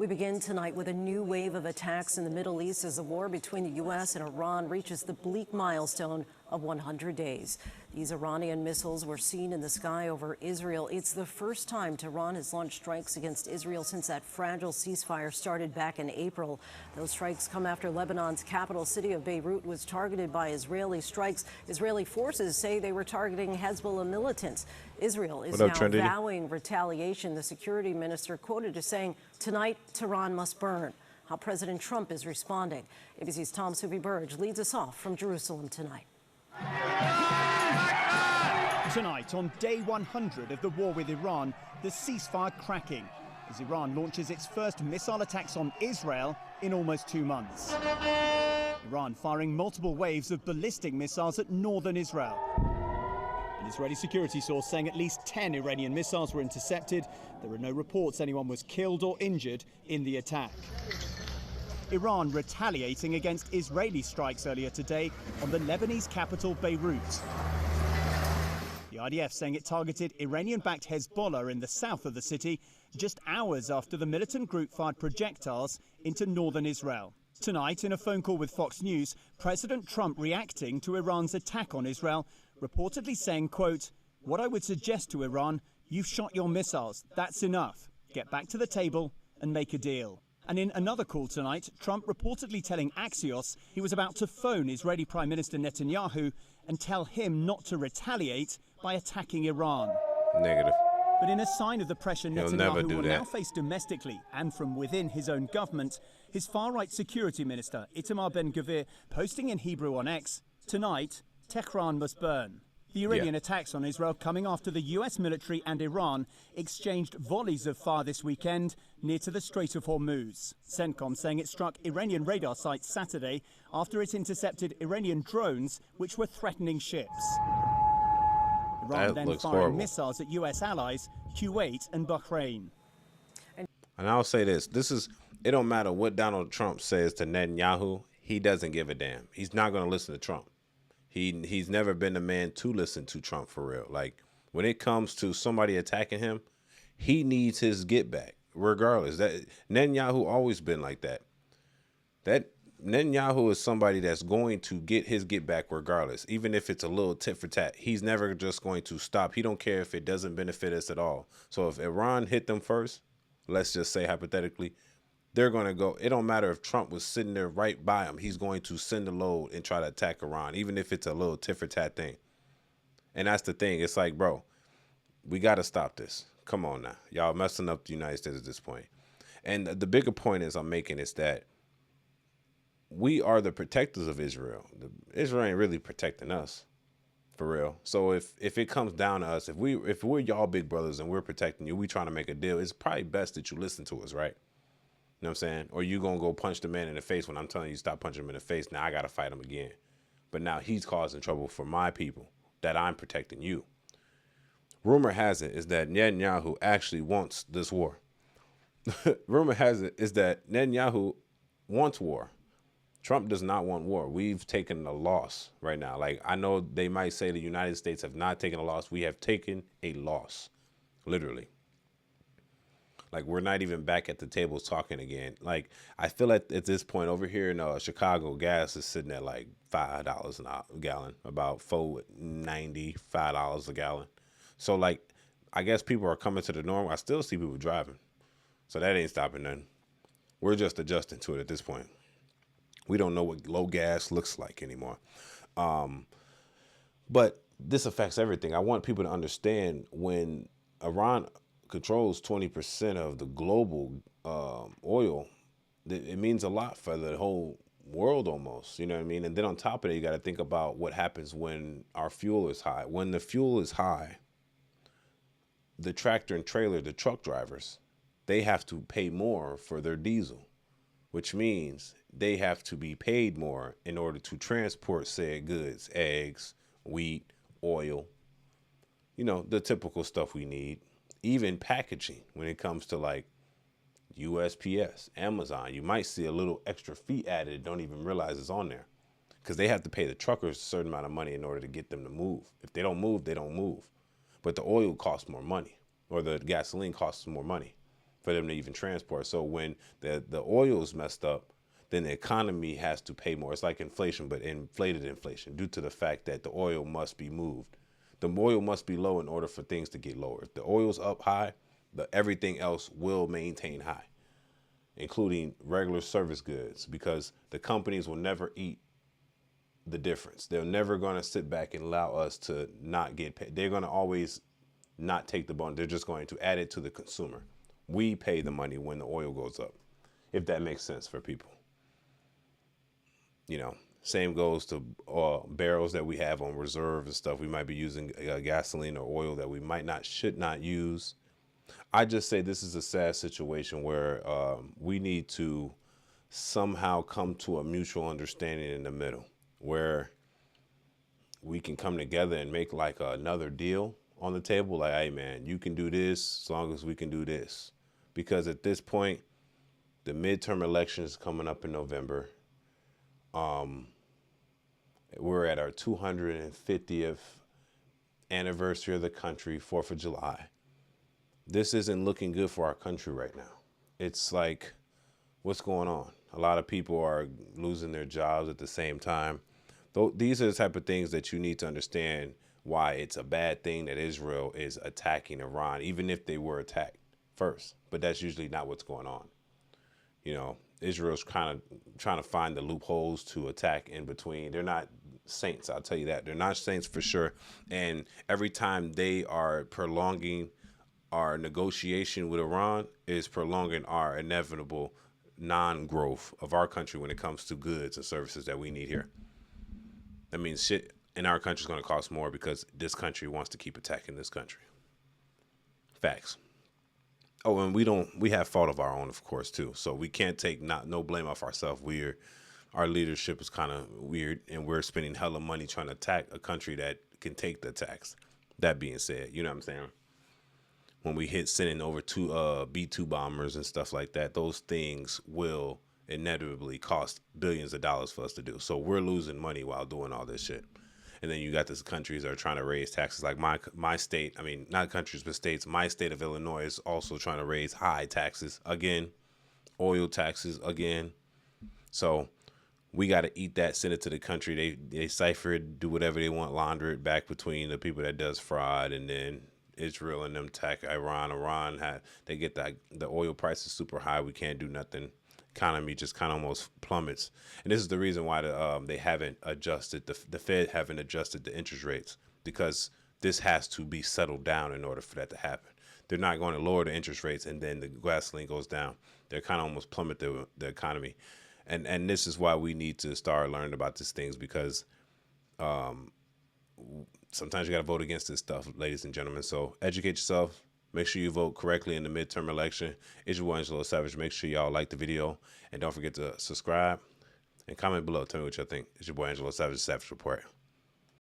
We begin tonight with a new wave of attacks in the Middle East as the war between the U.S. and Iran reaches the bleak milestone of 100 days. These Iranian missiles were seen in the sky over Israel. It's the first time Tehran has launched strikes against Israel since that fragile ceasefire started back in April. Those strikes come after Lebanon's capital city of Beirut was targeted by Israeli strikes. Israeli forces say they were targeting Hezbollah militants. Israel is now vowing retaliation. The security minister quoted as saying, "Tonight, Tehran must burn." How President Trump is responding. ABC's Tom Suvi-Burge leads us off from Jerusalem tonight. Tonight, on day 100 of the war with Iran, the ceasefire cracking as Iran launches its first missile attacks on Israel in almost 2 months. Iran firing multiple waves of ballistic missiles at northern Israel. An Israeli security source saying at least 10 Iranian missiles were intercepted. There are no reports anyone was killed or injured in the attack. Iran retaliating against Israeli strikes earlier today on the Lebanese capital Beirut. The IDF saying it targeted Iranian-backed Hezbollah in the south of the city just hours after the militant group fired projectiles into northern Israel. Tonight, in a phone call with Fox News, President Trump reacting to Iran's attack on Israel, reportedly saying, quote, "What I would suggest to Iran, you've shot your missiles. That's enough. Get back to the table and make a deal." And in another call tonight, Trump reportedly telling Axios he was about to phone Israeli Prime Minister Netanyahu and tell him not to retaliate by attacking Iran. Negative. But in a sign of the pressure Netanyahu will now face domestically and from within his own government, his far-right security minister, Itamar Ben-Gvir, posting in Hebrew on X, "Tonight, Tehran must burn." The Iranian attacks on Israel coming after the US military and Iran exchanged volleys of fire this weekend near to the Strait of Hormuz. CENTCOM saying it struck Iranian radar sites Saturday after it intercepted Iranian drones which were threatening ships. Iran then firing missiles at US allies, Kuwait and Bahrain. And I'll say this, it don't matter what Donald Trump says to Netanyahu, he doesn't give a damn. He's not going to listen to Trump. He's never been the man to listen to Trump for real. Like, when it comes to somebody attacking him, he needs his get back, regardless. That Netanyahu always been like that. That Netanyahu is somebody that's going to get his get back regardless, even if it's a little tit for tat. He's never just going to stop. He don't care if it doesn't benefit us at all. So if Iran hit them first, let's just say hypothetically, they're going to go. It don't matter if Trump was sitting there right by him. He's going to send a load and try to attack Iran, even if it's a little tit for tat thing. And that's the thing. It's like, bro, we got to stop this. Come on now. Y'all messing up the United States at this point. And the bigger point I'm making is that we are the protectors of Israel. Israel ain't really protecting us, for real. So if it comes down to us, if we're y'all big brothers and we're protecting you, we trying to make a deal, it's probably best that you listen to us, right? You know what I'm saying? Or you gonna go punch the man in the face when I'm telling you stop punching him in the face. Now I gotta fight him again. But now he's causing trouble for my people that I'm protecting you. Rumor has it is that Netanyahu actually wants this war. Rumor has it is that Netanyahu wants war. Trump does not want war. We've taken a loss right now. Like, I know they might say the United States have not taken a loss. We have taken a loss, literally. Like, we're not even back at the tables talking again. Like, I feel at this point over here in Chicago, gas is sitting at like $5 a gallon, about $4.95 a gallon. So, like, I guess people are coming to the norm. I still see people driving. So that ain't stopping nothing. We're just adjusting to it at this point. We don't know what low gas looks like anymore. But this affects everything. I want people to understand when Iran controls 20% of the global oil, it means a lot for the whole world almost. You know what I mean? And then on top of it, you got to think about what happens when our fuel is high. When the fuel is high, the tractor and trailer, the truck drivers, they have to pay more for their diesel, which means they have to be paid more in order to transport said goods, eggs, wheat, oil, you know, the typical stuff we need, even packaging when it comes to like USPS, Amazon. You might see a little extra fee added, don't even realize it's on there because they have to pay the truckers a certain amount of money in order to get them to move. If they don't move, they don't move. But the oil costs more money or the gasoline costs more money. for them to even transport. So when the oil is messed up, then the economy has to pay more. It's like inflation, but inflated inflation due to the fact that the oil must be moved. The oil must be low in order for things to get lower. If the oil's up high, everything else will maintain high, including regular service goods, because the companies will never eat the difference. They're never going to sit back and allow us to not get paid. They're going to always not take the bone. They're just going to add it to the consumer. We pay the money when the oil goes up, if that makes sense for people. You know, same goes to barrels that we have on reserve and stuff. We might be using gasoline or oil that we should not use. I just say this is a sad situation where we need to somehow come to a mutual understanding in the middle, where we can come together and make like another deal on the table. Like, hey man, you can do this as long as we can do this. Because at this point, the midterm election is coming up in November. We're at our 250th anniversary of the country, 4th of July. This isn't looking good for our country right now. It's like, what's going on? A lot of people are losing their jobs at the same time. These are the type of things that you need to understand why it's a bad thing that Israel is attacking Iran, even if they were attacked first. But that's usually not what's going on. You know, Israel's kind of trying to find the loopholes to attack in between. They're not saints, I'll tell you that. They're not saints for sure. And every time they are prolonging our negotiation with Iran, is prolonging our inevitable non-growth of our country when it comes to goods and services that we need here. That means shit in our country is going to cost more because this country wants to keep attacking this country. Facts. Oh, and we have fault of our own, of course, too. So we can't take no blame off ourselves. Our leadership is kind of weird, and we're spending hella money trying to attack a country that can take the attacks. That being said, you know what I'm saying? When we sending over two B-2 bombers and stuff like that, those things will inevitably cost billions of dollars for us to do. So we're losing money while doing all this shit. And then you got these countries that are trying to raise taxes, like my state. I mean, not countries, but states. My state of Illinois is also trying to raise high taxes again, oil taxes again. So we got to eat that, send it to the country. They cipher it, do whatever they want, launder it back between the people that does fraud, and then Israel and them attack Iran. They get the oil prices super high. We can't do nothing. Economy just kind of almost plummets. And this is the reason why they haven't adjusted, the Fed haven't adjusted the interest rates, because this has to be settled down in order for that to happen. They're not going to lower the interest rates and then the gasoline goes down. They're kind of almost plummet the economy. And this is why we need to start learning about these things, because sometimes you got to vote against this stuff, ladies and gentlemen. So educate yourself. Make sure you vote correctly in the midterm election. It's your boy Angelo Savage. Make sure y'all like the video. And don't forget to subscribe and comment below. Tell me what y'all think. It's your boy Angelo Savage, Savage Report.